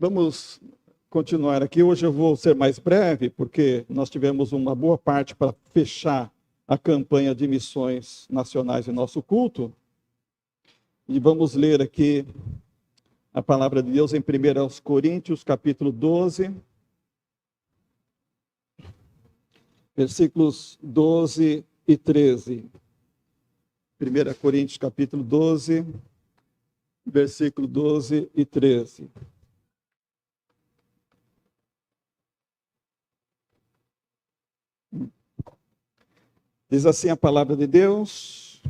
Vamos continuar aqui. Hoje eu vou ser mais breve, porque nós tivemos uma boa parte para fechar a campanha de missões nacionais em nosso culto. E vamos ler aqui a palavra de Deus em 1 Coríntios, capítulo 12, versículos 12 e 13. 1 Coríntios, capítulo 12, versículo 12 e 13. Diz assim a palavra de Deus: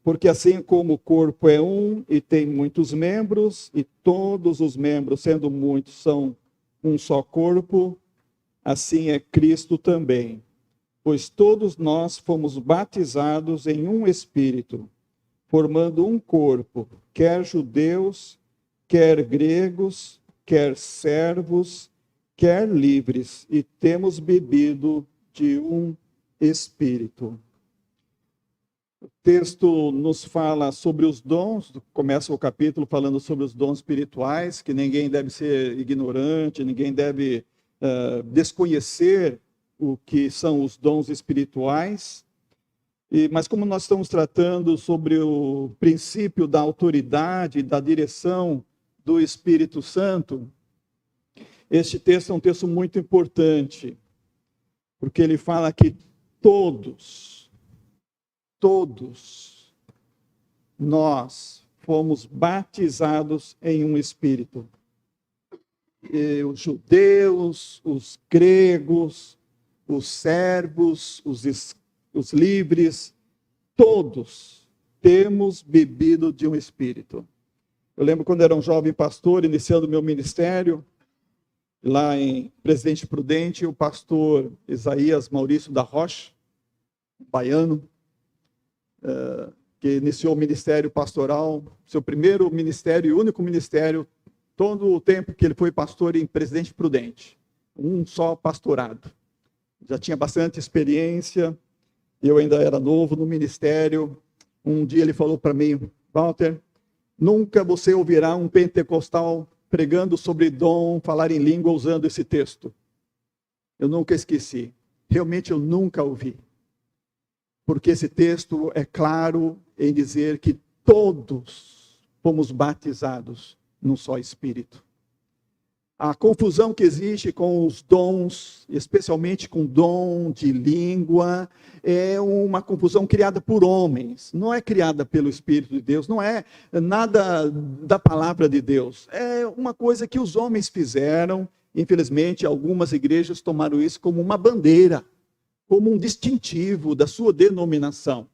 porque assim como o corpo é um e tem muitos membros, e todos os membros, sendo muitos, são um só corpo, assim é Cristo também. Pois todos nós fomos batizados em um Espírito, formando um corpo, quer judeus, quer gregos, quer servos, quer livres, e temos bebido de um Espírito. O texto nos fala sobre os dons, começa o capítulo falando sobre os dons espirituais, que ninguém deve ser ignorante, ninguém deve desconhecer o que são os dons espirituais. Mas como nós estamos tratando sobre o princípio da autoridade, da direção do Espírito Santo, este texto é um texto muito importante, porque ele fala que todos nós fomos batizados em um Espírito. E os judeus, os gregos, os servos, os livres, todos temos bebido de um Espírito. Eu lembro quando era um jovem pastor, iniciando meu ministério, lá em Presidente Prudente, o pastor Isaías Maurício da Rocha, baiano, que iniciou o ministério pastoral, seu primeiro ministério e único ministério, todo o tempo que ele foi pastor em Presidente Prudente, um só pastorado. Já tinha bastante experiência, eu ainda era novo no ministério. Um dia ele falou para mim: Walter, nunca você ouvirá um pentecostal pregando sobre dom, falar em língua usando esse texto. Eu nunca esqueci, realmente eu nunca ouvi. Porque esse texto é claro em dizer que todos fomos batizados num só Espírito. A confusão que existe com os dons, especialmente com o dom de língua, é uma confusão criada por homens, não é criada pelo Espírito de Deus, não é nada da palavra de Deus. É uma coisa que os homens fizeram. Infelizmente, algumas igrejas tomaram isso como uma bandeira, como um distintivo da sua denominação.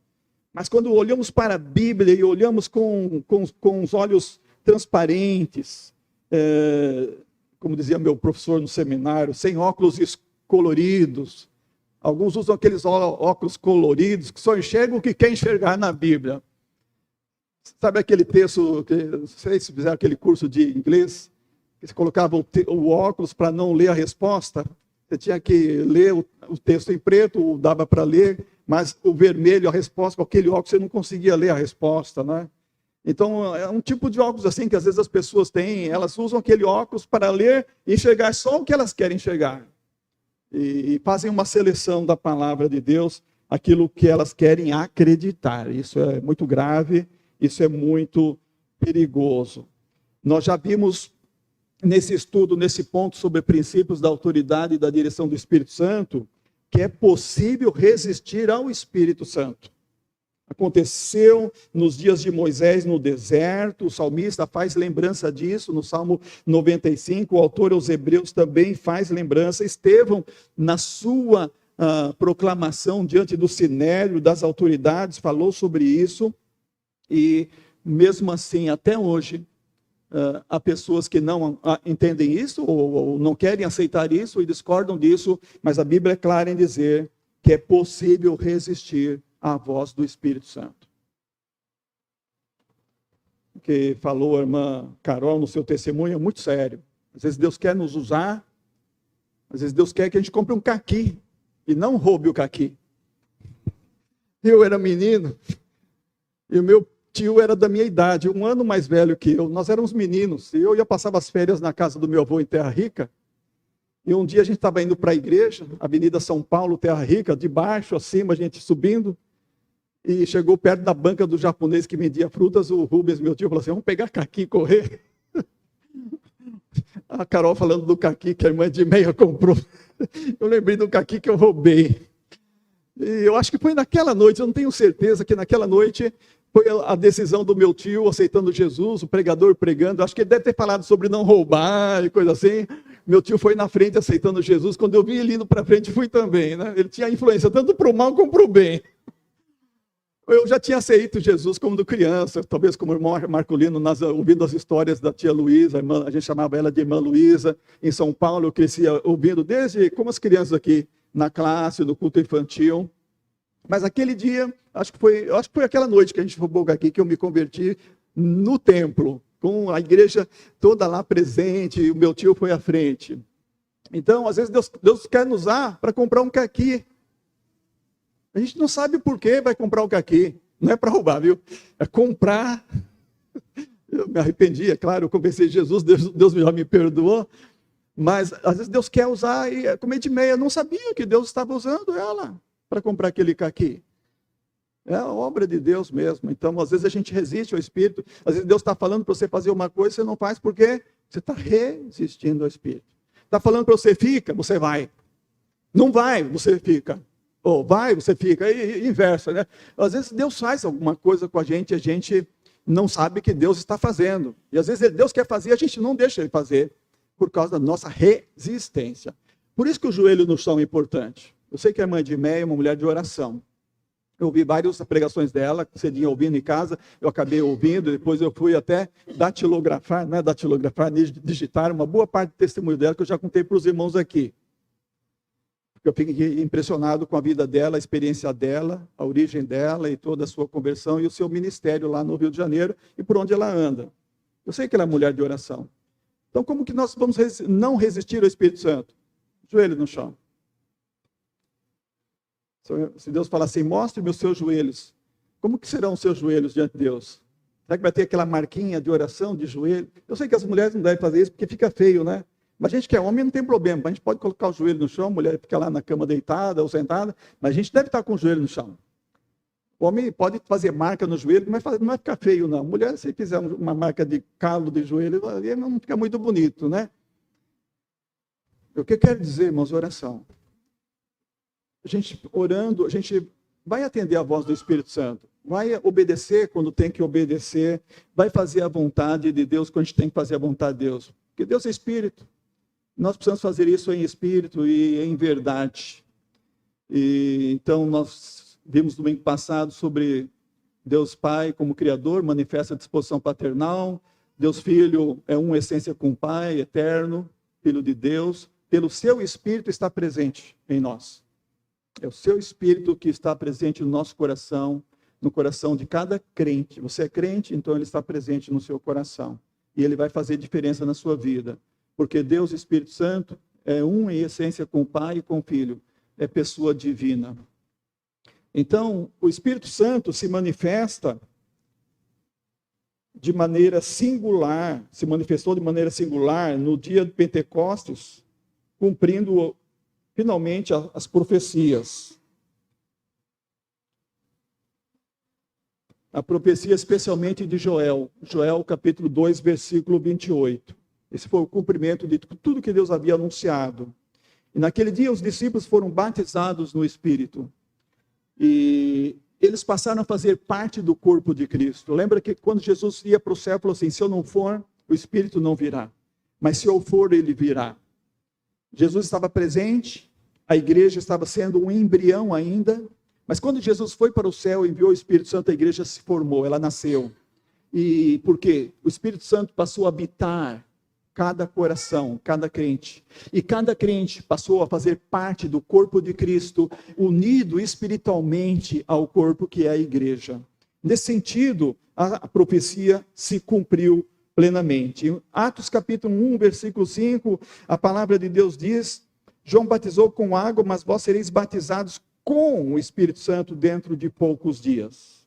Mas quando olhamos para a Bíblia e olhamos com os olhos transparentes, como dizia meu professor no seminário, sem óculos coloridos. Alguns usam aqueles óculos coloridos que só enxergam o que quer enxergar na Bíblia. Sabe aquele texto, não sei se fizeram aquele curso de inglês, que você colocava o óculos para não ler a resposta? Você tinha que ler o texto em preto, dava para ler, mas o vermelho, a resposta, com aquele óculos você não conseguia ler a resposta, né? Então, é um tipo de óculos assim que às vezes as pessoas têm, elas usam aquele óculos para ler e enxergar só o que elas querem enxergar. E fazem uma seleção da palavra de Deus, aquilo que elas querem acreditar. Isso é muito grave, isso é muito perigoso. Nós já vimos nesse estudo, nesse ponto sobre princípios da autoridade e da direção do Espírito Santo, que é possível resistir ao Espírito Santo. Aconteceu nos dias de Moisés no deserto, o salmista faz lembrança disso, no Salmo 95, o autor aos Hebreus também faz lembrança. Estevão, na sua proclamação diante do Sinédrio, das autoridades, falou sobre isso, e mesmo assim, até hoje, há pessoas que não entendem isso, ou não querem aceitar isso, e discordam disso, mas a Bíblia é clara em dizer que é possível resistir à voz do Espírito Santo. O que falou a irmã Carol no seu testemunho é muito sério. Às vezes Deus quer nos usar, às vezes Deus quer que a gente compre um caqui, e não roube o caqui. Eu era menino, e o meu tio era da minha idade, 1 ano mais velho que eu. Nós éramos meninos. E eu ia passar as férias na casa do meu avô em Terra Rica. E um dia a gente estava indo para a igreja, Avenida São Paulo, Terra Rica, de baixo, acima, a gente subindo. E chegou perto da banca do japonês que vendia frutas. O Rubens, meu tio, falou assim: vamos pegar caqui e correr. A Carol falando do caqui que a irmã de meia comprou. Eu lembrei do caqui que eu roubei. E eu acho que foi naquela noite, eu não tenho certeza que naquela noite foi a decisão do meu tio aceitando Jesus, o pregador pregando. Acho que ele deve ter falado sobre não roubar e coisa assim. Meu tio foi na frente aceitando Jesus. Quando eu vi ele indo para frente, fui também, né? Ele tinha influência tanto para o mal como para o bem. Eu já tinha aceito Jesus como criança, talvez como irmão Marcolino, ouvindo as histórias da tia Luísa, a gente chamava ela de irmã Luísa. Em São Paulo, eu crescia ouvindo desde como as crianças aqui, na classe, no culto infantil. Mas aquele dia, acho que foi aquela noite que a gente roubou aqui, que eu me converti no templo, com a igreja toda lá presente, e o meu tio foi à frente. Então, às vezes, Deus quer nos usar para comprar um caqui. A gente não sabe por que vai comprar o caqui. Não é para roubar, viu? É comprar. Eu me arrependi, é claro, eu conversei Jesus, Deus já me perdoou. Mas, às vezes, Deus quer usar, e como de meia, não sabia que Deus estava usando ela para comprar aquele caqui. É a obra de Deus mesmo. Então, às vezes, a gente resiste ao Espírito. Às vezes, Deus está falando para você fazer uma coisa, você não faz porque você está resistindo ao Espírito. Está falando para você, fica, você vai. Não vai, você fica. Ou vai, você fica, e inverso, né? Às vezes Deus faz alguma coisa com a gente não sabe que Deus está fazendo. E às vezes Deus quer fazer, a gente não deixa Ele fazer, por causa da nossa resistência. Por isso que o joelho no chão é importante. Eu sei que a irmã de Meia é uma mulher de oração. Eu ouvi várias pregações dela, cedinho ouvindo em casa, eu acabei ouvindo, depois eu fui até datilografar, digitar uma boa parte do testemunho dela, que eu já contei para os irmãos aqui. Eu fiquei impressionado com a vida dela, a experiência dela, a origem dela e toda a sua conversão e o seu ministério lá no Rio de Janeiro e por onde ela anda. Eu sei que ela é mulher de oração. Então, como que nós vamos não resistir ao Espírito Santo? Joelho no chão. Se Deus falar assim, mostre-me os seus joelhos, como que serão os seus joelhos diante de Deus? Será que vai ter aquela marquinha de oração, de joelho? Eu sei que as mulheres não devem fazer isso porque fica feio, né? Mas a gente que é homem não tem problema. A gente pode colocar o joelho no chão, a mulher fica lá na cama deitada ou sentada, mas a gente deve estar com o joelho no chão. O homem pode fazer marca no joelho, mas não vai ficar feio, não. A mulher, se fizer uma marca de calo de joelho, não fica muito bonito, né? O que eu quero dizer, irmãos, oração. A gente orando, a gente vai atender a voz do Espírito Santo. Vai obedecer quando tem que obedecer. Vai fazer a vontade de Deus quando a gente tem que fazer a vontade de Deus. Porque Deus é Espírito. Nós precisamos fazer isso em espírito e em verdade. E, então, nós vimos no domingo passado sobre Deus Pai como Criador, manifesta a disposição paternal. Deus Filho é uma essência com o Pai, eterno, Filho de Deus. Pelo seu Espírito está presente em nós. É o seu Espírito que está presente no nosso coração, no coração de cada crente. Você é crente, então ele está presente no seu coração. E ele vai fazer diferença na sua vida. Porque Deus, Espírito Santo, é um em essência com o Pai e com o Filho. É pessoa divina. Então, o Espírito Santo se manifesta de maneira singular, se manifestou de maneira singular no dia de Pentecostes, cumprindo finalmente as profecias. A profecia especialmente de Joel, capítulo 2, versículo 28. Esse foi o cumprimento de tudo que Deus havia anunciado. E naquele dia os discípulos foram batizados no Espírito. E eles passaram a fazer parte do corpo de Cristo. Lembra que quando Jesus ia para o céu, falou assim, se eu não for, o Espírito não virá. Mas se eu for, ele virá. Jesus estava presente, a igreja estava sendo um embrião ainda. Mas quando Jesus foi para o céu e enviou o Espírito Santo, a igreja se formou, ela nasceu. E por quê? O Espírito Santo passou a habitar cada coração, cada crente. E cada crente passou a fazer parte do corpo de Cristo, unido espiritualmente ao corpo que é a igreja. Nesse sentido, a profecia se cumpriu plenamente. Em Atos capítulo 1, versículo 5, a palavra de Deus diz, João batizou com água, mas vós sereis batizados com o Espírito Santo dentro de poucos dias.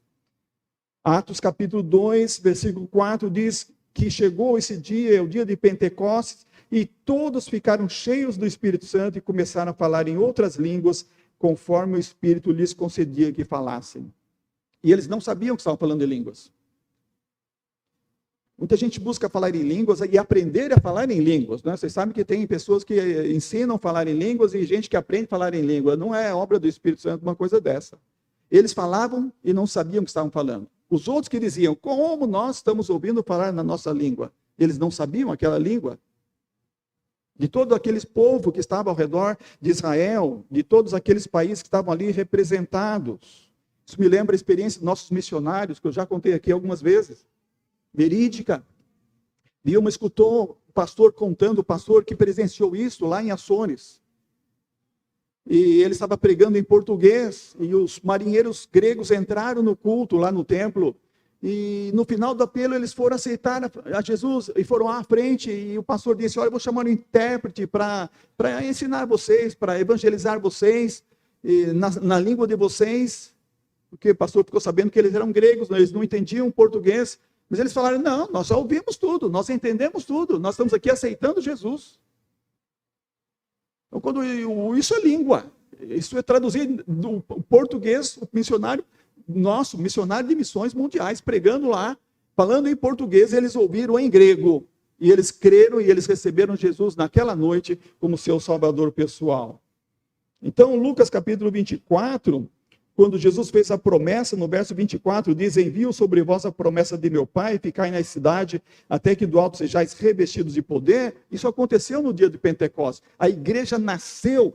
Atos capítulo 2, versículo 4 diz que chegou esse dia, o dia de Pentecostes, e todos ficaram cheios do Espírito Santo e começaram a falar em outras línguas, conforme o Espírito lhes concedia que falassem. E eles não sabiam que estavam falando em línguas. Muita gente busca falar em línguas e aprender a falar em línguas, né? Vocês sabem que tem pessoas que ensinam a falar em línguas e gente que aprende a falar em língua. Não é obra do Espírito Santo uma coisa dessa. Eles falavam e não sabiam o que estavam falando. Os outros que diziam, como nós estamos ouvindo falar na nossa língua? Eles não sabiam aquela língua. De todo aqueles povo que estava ao redor de Israel, de todos aqueles países que estavam ali representados. Isso me lembra a experiência dos nossos missionários, que eu já contei aqui algumas vezes. Verídica. Vilma escutou o pastor contando, o pastor que presenciou isso lá em Açores. E ele estava pregando em português, e os marinheiros gregos entraram no culto lá no templo, e no final do apelo eles foram aceitar a Jesus, e foram à frente, e o pastor disse, olha, eu vou chamar um intérprete para ensinar vocês, para evangelizar vocês, na língua de vocês, porque o pastor ficou sabendo que eles eram gregos, eles não entendiam português, mas eles falaram, não, nós já ouvimos tudo, nós entendemos tudo, nós estamos aqui aceitando Jesus. Então, isso é língua, isso é traduzir do português, o missionário, nosso missionário de missões mundiais, pregando lá, falando em português, eles ouviram em grego, e eles creram e eles receberam Jesus naquela noite como seu salvador pessoal. Então, Lucas capítulo 24, quando Jesus fez a promessa, no verso 24, diz, envio sobre vós a promessa de meu Pai, ficai na cidade, até que do alto sejais revestidos de poder. Isso aconteceu no dia de Pentecostes. A igreja nasceu,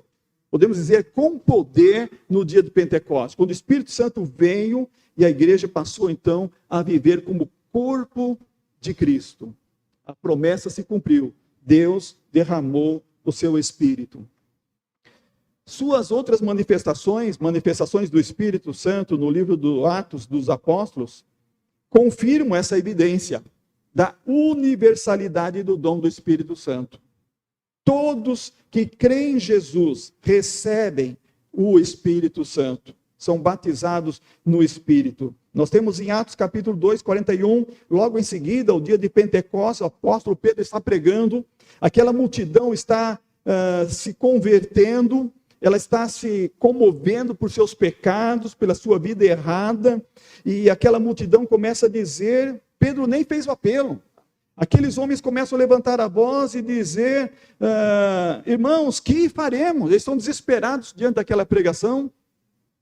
podemos dizer, com poder no dia de Pentecostes. Quando o Espírito Santo veio, e a igreja passou então a viver como corpo de Cristo. A promessa se cumpriu. Deus derramou o seu Espírito. Suas outras manifestações do Espírito Santo no livro do Atos dos Apóstolos, confirmam essa evidência da universalidade do dom do Espírito Santo. Todos que creem em Jesus recebem o Espírito Santo, são batizados no Espírito. Nós temos em Atos capítulo 2, 41, logo em seguida, o dia de Pentecostes, o apóstolo Pedro está pregando, aquela multidão está se convertendo, ela está se comovendo por seus pecados, pela sua vida errada, e aquela multidão começa a dizer, Pedro nem fez o apelo, aqueles homens começam a levantar a voz e dizer, irmãos, que faremos? Eles estão desesperados diante daquela pregação.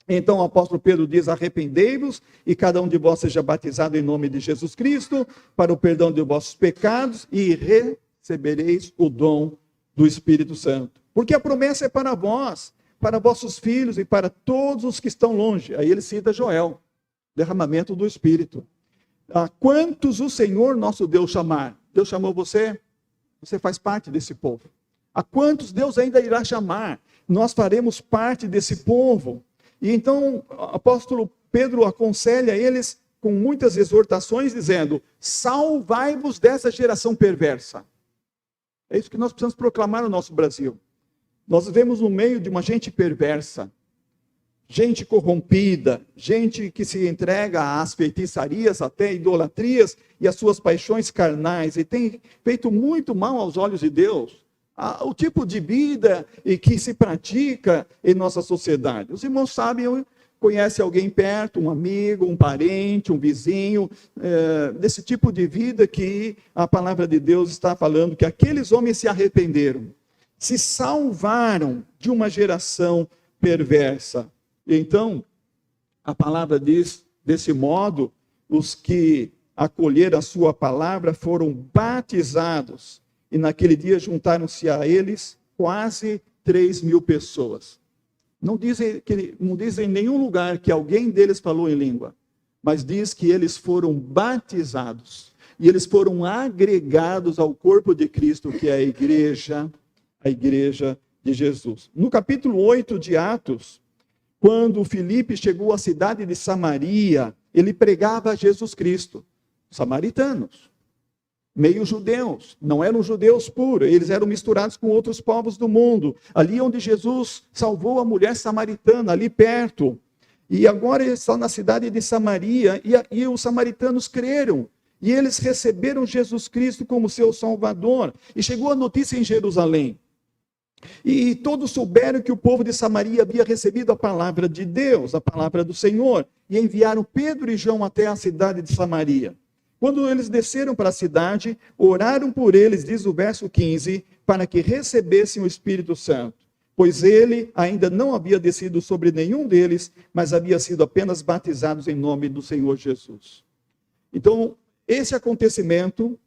Então o apóstolo Pedro diz, arrependei-vos, e cada um de vós seja batizado em nome de Jesus Cristo, para o perdão de vossos pecados, e recebereis o dom do Espírito Santo. Porque a promessa é para vós, para vossos filhos e para todos os que estão longe. Aí ele cita Joel, derramamento do Espírito. A quantos o Senhor nosso Deus chamar? Deus chamou você? Você faz parte desse povo. A quantos Deus ainda irá chamar? Nós faremos parte desse povo. E então o apóstolo Pedro aconselha eles com muitas exortações, dizendo, salvai-vos dessa geração perversa. É isso que nós precisamos proclamar no nosso Brasil. Nós vivemos no meio de uma gente perversa, gente corrompida, gente que se entrega às feitiçarias, até idolatrias e às suas paixões carnais, e tem feito muito mal aos olhos de Deus. O tipo de vida que se pratica em nossa sociedade. Os irmãos sabem, conhecem alguém perto, um amigo, um parente, um vizinho, desse tipo de vida que a palavra de Deus está falando, que aqueles homens se arrependeram, se salvaram de uma geração perversa. Então, a palavra diz, desse modo, os que acolheram a sua palavra foram batizados, e naquele dia juntaram-se a eles quase 3.000 pessoas. Não diz em nenhum lugar que alguém deles falou em língua, mas diz que eles foram batizados, e eles foram agregados ao corpo de Cristo, que é a igreja de Jesus. No capítulo 8 de Atos, quando Filipe chegou à cidade de Samaria, ele pregava a Jesus Cristo. Samaritanos, meio judeus, não eram judeus puros, eles eram misturados com outros povos do mundo. Ali onde Jesus salvou a mulher samaritana, ali perto. E agora eles estão na cidade de Samaria, e os samaritanos creram. E eles receberam Jesus Cristo como seu Salvador. E chegou a notícia em Jerusalém. E todos souberam que o povo de Samaria havia recebido a palavra de Deus, a palavra do Senhor. E enviaram Pedro e João até a cidade de Samaria. Quando eles desceram para a cidade, oraram por eles, diz o verso 15, para que recebessem o Espírito Santo. Pois ele ainda não havia descido sobre nenhum deles, mas havia sido apenas batizados em nome do Senhor Jesus. Então, esse acontecimento,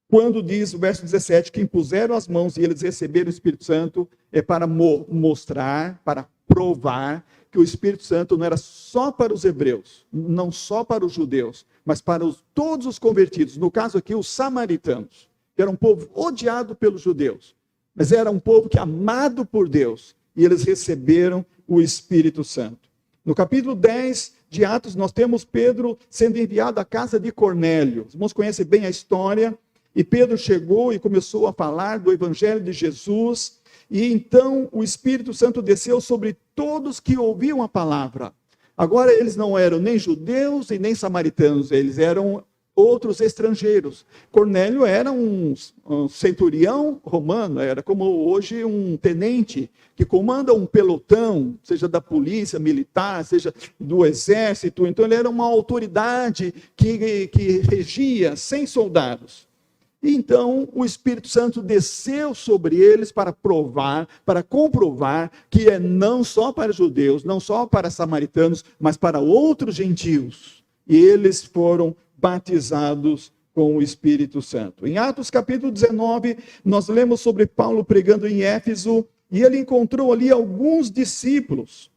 quando diz o verso 17, que impuseram as mãos e eles receberam o Espírito Santo, é para mostrar, para provar que o Espírito Santo não era só para os hebreus, não só para os judeus, mas para todos os convertidos. No caso aqui, os samaritanos, que era um povo odiado pelos judeus, mas era um povo que amado por Deus, e eles receberam o Espírito Santo. No capítulo 10 de Atos, nós temos Pedro sendo enviado à casa de Cornélio. Os irmãos conhecem bem a história. E Pedro chegou e começou a falar do Evangelho de Jesus. E então o Espírito Santo desceu sobre todos que ouviam a palavra. Agora eles não eram nem judeus e nem samaritanos, eles eram outros estrangeiros. Cornélio era um centurião romano, era como hoje um tenente que comanda um pelotão, seja da polícia militar, seja do exército. Então ele era uma autoridade que regia 100 soldados. E então o Espírito Santo desceu sobre eles para provar, para comprovar que é não só para judeus, não só para samaritanos, mas para outros gentios. E eles foram batizados com o Espírito Santo. Em Atos capítulo 19, nós lemos sobre Paulo pregando em Éfeso, e ele encontrou ali alguns discípulos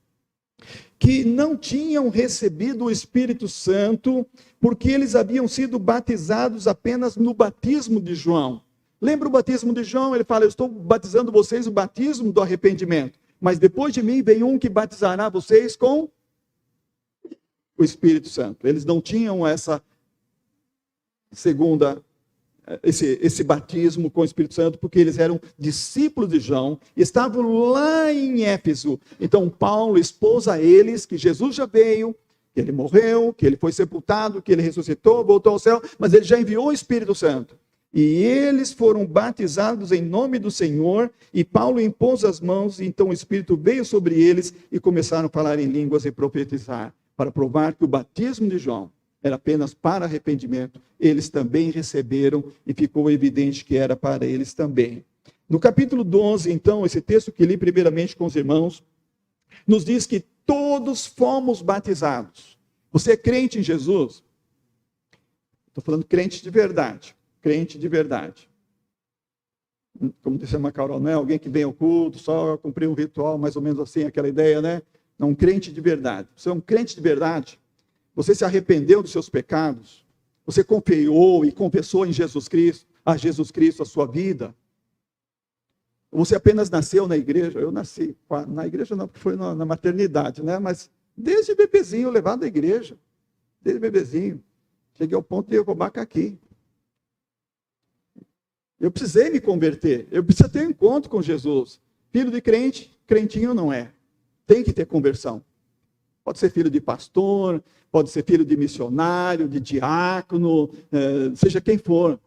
que não tinham recebido o Espírito Santo, porque eles haviam sido batizados apenas no batismo de João. Lembra o batismo de João? Ele fala, eu estou batizando vocês o batismo do arrependimento, mas depois de mim vem um que batizará vocês com o Espírito Santo. Eles não tinham essa esse batismo com o Espírito Santo, porque eles eram discípulos de João, estavam lá em Éfeso. Então Paulo expôs a eles que Jesus já veio, que ele morreu, que ele foi sepultado, que ele ressuscitou, voltou ao céu, mas ele já enviou o Espírito Santo. E eles foram batizados em nome do Senhor, e Paulo impôs as mãos, e então o Espírito veio sobre eles, e começaram a falar em línguas e profetizar, para provar que o batismo de João era apenas para arrependimento, eles também receberam, e ficou evidente que era para eles também. No capítulo 12, então, esse texto que li primeiramente com os irmãos, nos diz que todos fomos batizados. Você é crente em Jesus? Estou falando crente de verdade. Crente de verdade. Como disse a Macarol, não é alguém que vem ao culto, só cumprir um ritual, mais ou menos assim, aquela ideia, né? Não, um crente de verdade. Você é um crente de verdade? Você se arrependeu dos seus pecados? Você confiou e confessou em Jesus Cristo, a sua vida? Você apenas nasceu na igreja? Eu nasci na igreja não, porque foi na maternidade, né? Mas desde bebezinho levado à igreja. Desde bebezinho. Cheguei ao ponto de roubar caqui. Eu precisei me converter. Eu preciso ter um encontro com Jesus. Filho de crente, crentinho não é. Tem que ter conversão. Pode ser filho de pastor, pode ser filho de missionário, de diácono, seja quem for.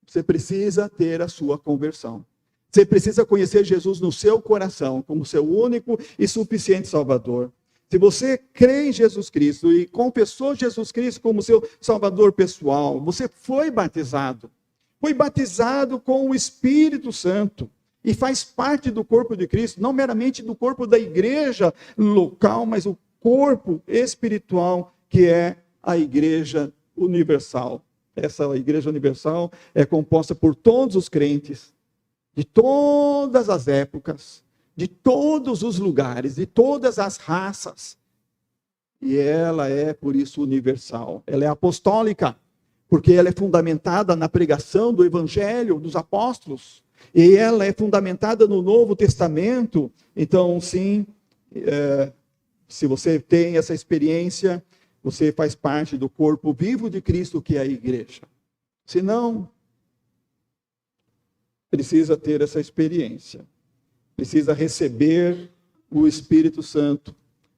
Você precisa ter a sua conversão. Você precisa conhecer Jesus no seu coração, como seu único e suficiente Salvador. Se você crê em Jesus Cristo e confessou Jesus Cristo como seu Salvador pessoal, você foi batizado. Foi batizado com o Espírito Santo. E faz parte do corpo de Cristo, não meramente do corpo da igreja local, mas o corpo espiritual que é a igreja universal. Essa igreja universal é composta por todos os crentes, de todas as épocas, de todos os lugares, de todas as raças. E ela é, por isso, universal. Ela é apostólica, porque ela é fundamentada na pregação do Evangelho dos apóstolos. E ela é fundamentada no Novo Testamento. Então, sim, se você tem essa experiência, você faz parte do corpo vivo de Cristo, que é a igreja. Se não, precisa ter essa experiência. Precisa receber o Espírito Santo.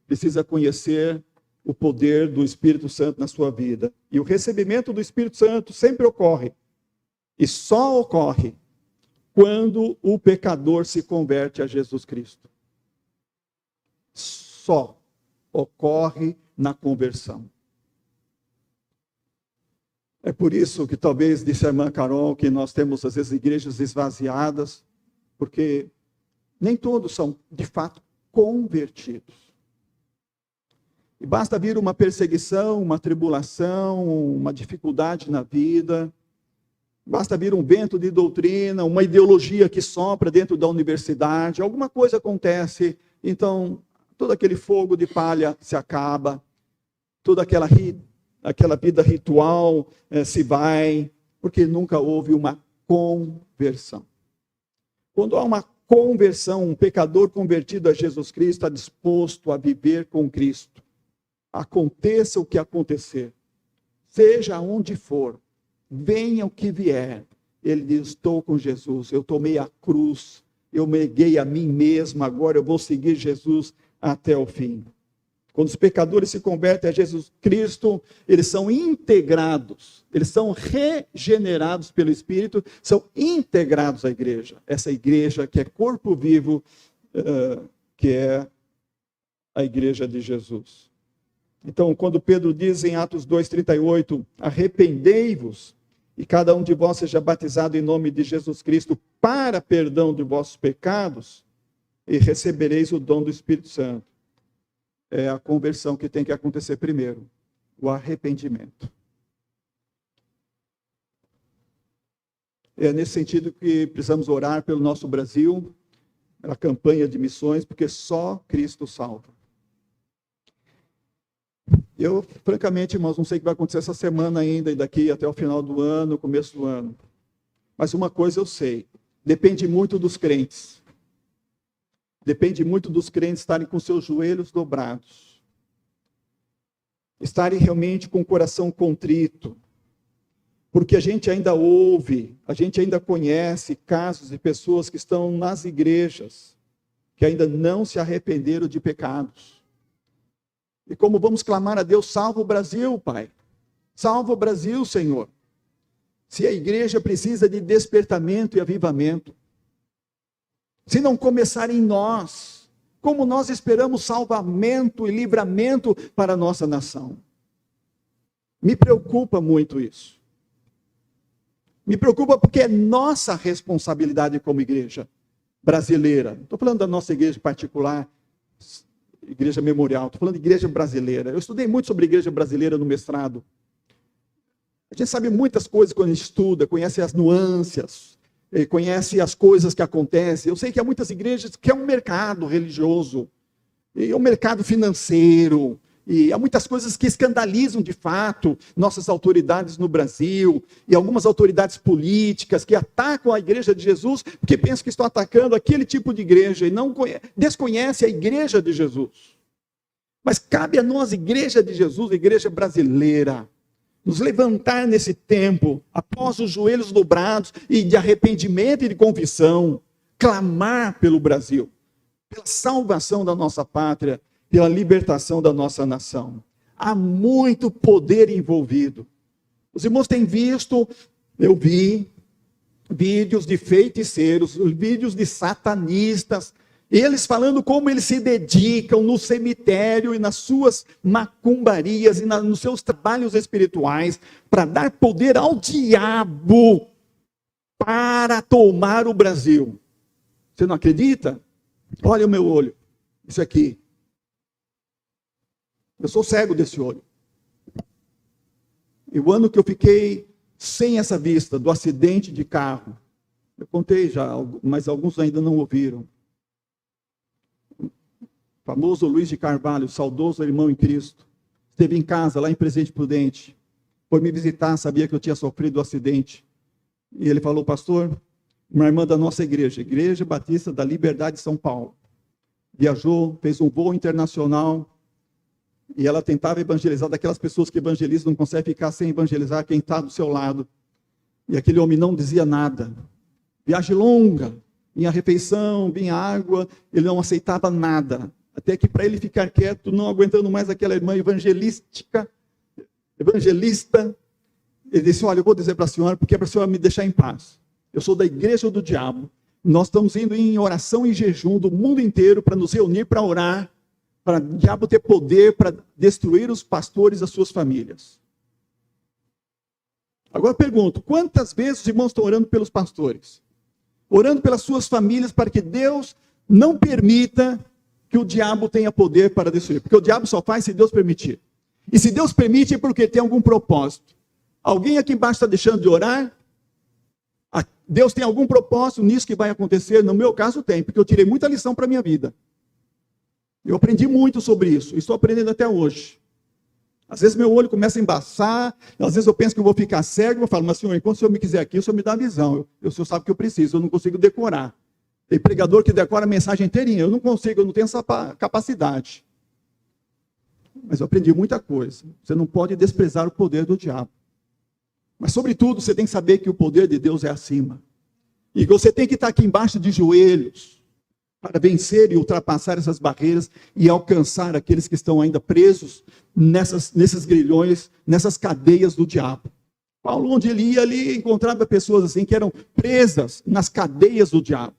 Precisa conhecer o poder do Espírito Santo na sua vida. E o recebimento do Espírito Santo sempre ocorre. E só ocorre quando o pecador se converte a Jesus Cristo. Só ocorre na conversão. É por isso que talvez, disse a irmã Carol, que nós temos às vezes igrejas esvaziadas, porque nem todos são, de fato, convertidos. E basta vir uma perseguição, uma tribulação, uma dificuldade na vida, basta vir um vento de doutrina, uma ideologia que sopra dentro da universidade, alguma coisa acontece, então todo aquele fogo de palha se acaba, toda aquela vida ritual se vai, porque nunca houve uma conversão. Quando há uma conversão, um pecador convertido a Jesus Cristo está disposto a viver com Cristo. Aconteça o que acontecer, seja onde for, venha o que vier, ele diz: estou com Jesus, eu tomei a cruz, eu neguei a mim mesmo, agora eu vou seguir Jesus até o fim. Quando os pecadores se convertem a Jesus Cristo, eles são integrados, eles são regenerados pelo Espírito, são integrados à igreja. Essa igreja que é corpo vivo, que é a igreja de Jesus. Então, quando Pedro diz em Atos 2,38, arrependei-vos e cada um de vós seja batizado em nome de Jesus Cristo para perdão de vossos pecados e recebereis o dom do Espírito Santo. É a conversão que tem que acontecer primeiro, o arrependimento. É nesse sentido que precisamos orar pelo nosso Brasil, pela campanha de missões, porque só Cristo salva. Eu, francamente, irmãos, não sei o que vai acontecer essa semana ainda, e daqui até o final do ano, começo do ano. Mas uma coisa eu sei, depende muito dos crentes. Depende muito dos crentes estarem com seus joelhos dobrados. Estarem realmente com o coração contrito. Porque a gente ainda ouve, a gente ainda conhece casos de pessoas que estão nas igrejas, que ainda não se arrependeram de pecados. E como vamos clamar a Deus: salva o Brasil, Pai. Salva o Brasil, Senhor. Se a igreja precisa de despertamento e avivamento, se não começar em nós, como nós esperamos salvamento e livramento para a nossa nação? Me preocupa muito isso. Me preocupa porque é nossa responsabilidade como igreja brasileira. Estou falando da nossa igreja particular, igreja memorial, estou falando de igreja brasileira. Eu estudei muito sobre igreja brasileira no mestrado. A gente sabe muitas coisas quando a gente estuda, conhece as nuances, conhece as coisas que acontecem. Eu sei que há muitas igrejas que é um mercado religioso, e é um mercado financeiro, e há muitas coisas que escandalizam de fato nossas autoridades no Brasil, e algumas autoridades políticas que atacam a igreja de Jesus, porque pensam que estão atacando aquele tipo de igreja, e não desconhece a igreja de Jesus. Mas cabe a nós, igreja de Jesus, igreja brasileira, nos levantar nesse tempo, após os joelhos dobrados, e de arrependimento e de confissão, clamar pelo Brasil, pela salvação da nossa pátria, pela libertação da nossa nação. Há muito poder envolvido. Os irmãos têm visto, eu vi, vídeos de feiticeiros, vídeos de satanistas, eles falando como eles se dedicam no cemitério e nas suas macumbarias e nos seus trabalhos espirituais para dar poder ao diabo para tomar o Brasil. Você não acredita? Olha o meu olho, isso aqui. Eu sou cego desse olho. E o ano que eu fiquei sem essa vista, do acidente de carro, eu contei já, mas alguns ainda não ouviram. O famoso Luiz de Carvalho, saudoso irmão em Cristo, esteve em casa, lá em Presidente Prudente, foi me visitar, sabia que eu tinha sofrido um acidente. E ele falou: pastor, uma irmã da nossa igreja, Igreja Batista da Liberdade de São Paulo, viajou, fez um voo internacional, e ela tentava evangelizar, daquelas pessoas que evangelizam, não consegue ficar sem evangelizar quem está do seu lado. E aquele homem não dizia nada. Viagem longa, vinha refeição, vinha água, ele não aceitava nada. até que para ele ficar quieto, não aguentando mais aquela irmã evangelista, ele disse, olha, eu vou dizer para a senhora, porque é para a senhora me deixar em paz. Eu sou da igreja do diabo. Nós estamos indo em oração e jejum do mundo inteiro para nos reunir para orar, para o diabo ter poder para destruir os pastores e as suas famílias. Agora eu pergunto, quantas vezes os irmãos estão orando pelos pastores? Orando pelas suas famílias para que Deus não permita que o diabo tenha poder para destruir. Porque o diabo só faz se Deus permitir. E se Deus permite é porque tem algum propósito. Alguém aqui embaixo está deixando de orar? Deus tem algum propósito nisso que vai acontecer? No meu caso tem, porque eu tirei muita lição para a minha vida. Eu aprendi muito sobre isso, e estou aprendendo até hoje. Às vezes meu olho começa a embaçar, às vezes eu penso que eu vou ficar cego, eu falo, mas senhor, enquanto o senhor me quiser aqui, o senhor me dá a visão. O senhor sabe que eu preciso, eu não consigo decorar. Tem pregador que decora a mensagem inteirinha, eu não consigo, eu não tenho essa capacidade. Mas eu aprendi muita coisa. Você não pode desprezar o poder do diabo. Mas, sobretudo, você tem que saber que o poder de Deus é acima. E você tem que estar aqui embaixo de joelhos para vencer e ultrapassar essas barreiras e alcançar aqueles que estão ainda presos nesses grilhões, nessas cadeias do diabo. Paulo, onde ele ia, ali encontrava pessoas assim que eram presas nas cadeias do diabo.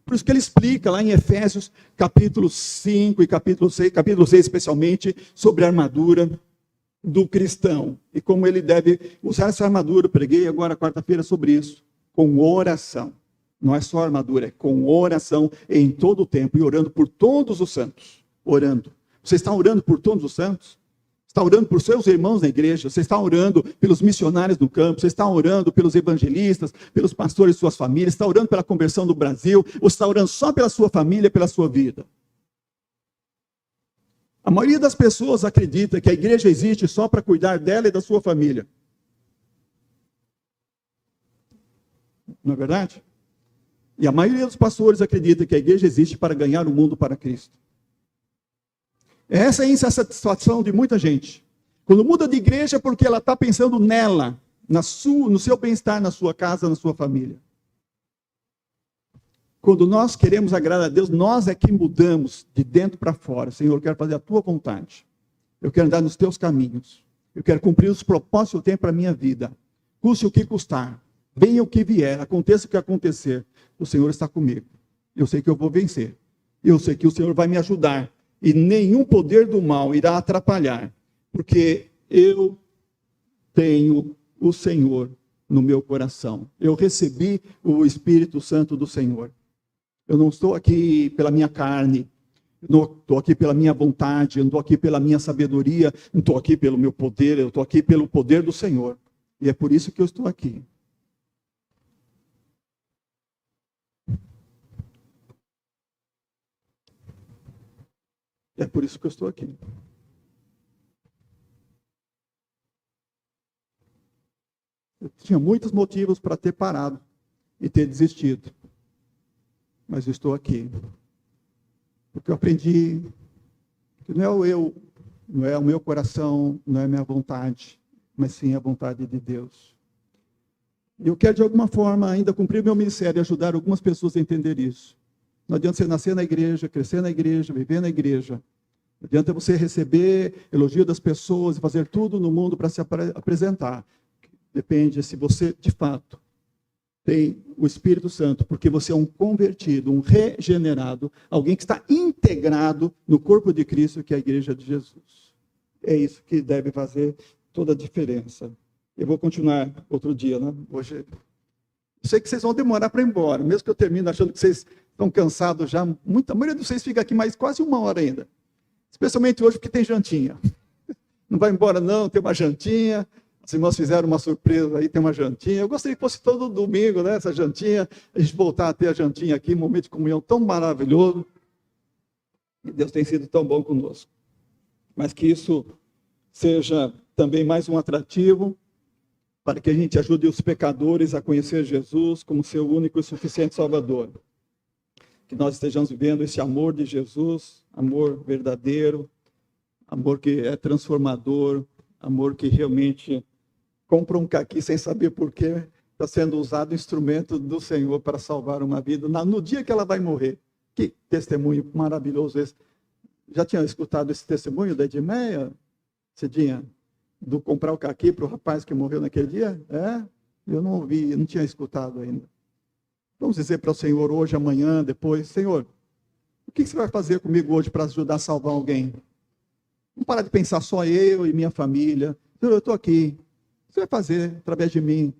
Por isso que ele explica lá em Efésios, capítulo 5 e capítulo 6 especialmente, sobre a armadura do cristão. E como ele deve usar essa armadura. Preguei agora quarta-feira sobre isso. Com oração. Não é só armadura, é com oração em todo o tempo. E orando por todos os santos. Orando. Você está orando por todos os santos? Está orando por seus irmãos na igreja? Você está orando pelos missionários do campo? Você está orando pelos evangelistas, pelos pastores de suas famílias? Está orando pela conversão do Brasil? Ou está orando só pela sua família, pela sua vida? A maioria das pessoas acredita que a igreja existe só para cuidar dela e da sua família. Não é verdade? E a maioria dos pastores acredita que a igreja existe para ganhar o mundo para Cristo. Essa é a insatisfação de muita gente. Quando muda de igreja é porque ela está pensando nela, no seu bem-estar, na sua casa, na sua família. Quando nós queremos agradar a Deus, nós é que mudamos de dentro para fora. Senhor, eu quero fazer a tua vontade. Eu quero andar nos teus caminhos. Eu quero cumprir os propósitos que eu tenho para a minha vida. Custe o que custar. Venha o que vier. Aconteça o que acontecer. O Senhor está comigo. Eu sei que eu vou vencer. Eu sei que o Senhor vai me ajudar. E nenhum poder do mal irá atrapalhar. Porque eu tenho o Senhor no meu coração. Eu recebi o Espírito Santo do Senhor. Eu não estou aqui pela minha carne, não estou aqui pela minha vontade, eu não estou aqui pela minha sabedoria, não estou aqui pelo meu poder, eu estou aqui pelo poder do Senhor. E é por isso que eu estou aqui. É por isso que eu estou aqui. Eu tinha muitos motivos para ter parado e ter desistido. Mas eu estou aqui. Porque eu aprendi que não é o eu, não é o meu coração, não é a minha vontade, mas sim a vontade de Deus. E eu quero, de alguma forma, ainda cumprir meu ministério e ajudar algumas pessoas a entender isso. Não adianta você nascer na igreja, crescer na igreja, viver na igreja. Não adianta você receber elogio das pessoas e fazer tudo no mundo para se apresentar. Depende se você, de fato, tem o Espírito Santo, porque você é um convertido, um regenerado, alguém que está integrado no corpo de Cristo, que é a igreja de Jesus. É isso que deve fazer toda a diferença. Eu vou continuar outro dia, né? Hoje, eu sei que vocês vão demorar para ir embora, mesmo que eu termine achando que vocês estão cansados já. A maioria de vocês fica aqui mais quase 1 hora ainda. Especialmente hoje, porque tem jantinha. Não vai embora não, tem uma jantinha. Os irmãos fizeram uma surpresa aí, tem uma jantinha. Eu gostaria que fosse todo domingo, né, essa jantinha. A gente voltar a ter a jantinha aqui, um momento de comunhão tão maravilhoso. E Deus tem sido tão bom conosco. Mas que isso seja também mais um atrativo para que a gente ajude os pecadores a conhecer Jesus como seu único e suficiente Salvador. Que nós estejamos vivendo esse amor de Jesus, amor verdadeiro, amor que é transformador, amor que realmente compra um caqui sem saber porquê, está sendo usado instrumento do Senhor para salvar uma vida no dia que ela vai morrer. Que testemunho maravilhoso esse. Já tinha escutado esse testemunho da Edmeia, Cidinha? Do comprar o caqui para o rapaz que morreu naquele dia? Eu não ouvi, não tinha escutado ainda. Vamos dizer para o Senhor hoje, amanhã, depois: Senhor, o que você vai fazer comigo hoje para ajudar a salvar alguém? Não parar de pensar só eu e minha família. Senhor, eu estou aqui. O que você vai fazer através de mim?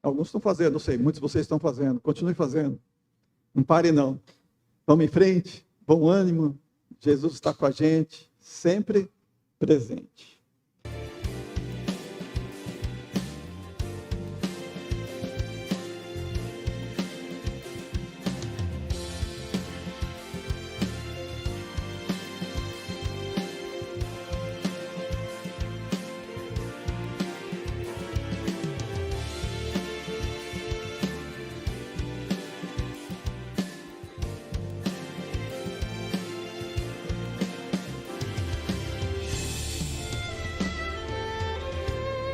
Alguns estão fazendo, eu sei, muitos de vocês estão fazendo. Continue fazendo. Não pare, não. Vamos em frente, bom ânimo. Jesus está com a gente, sempre presente.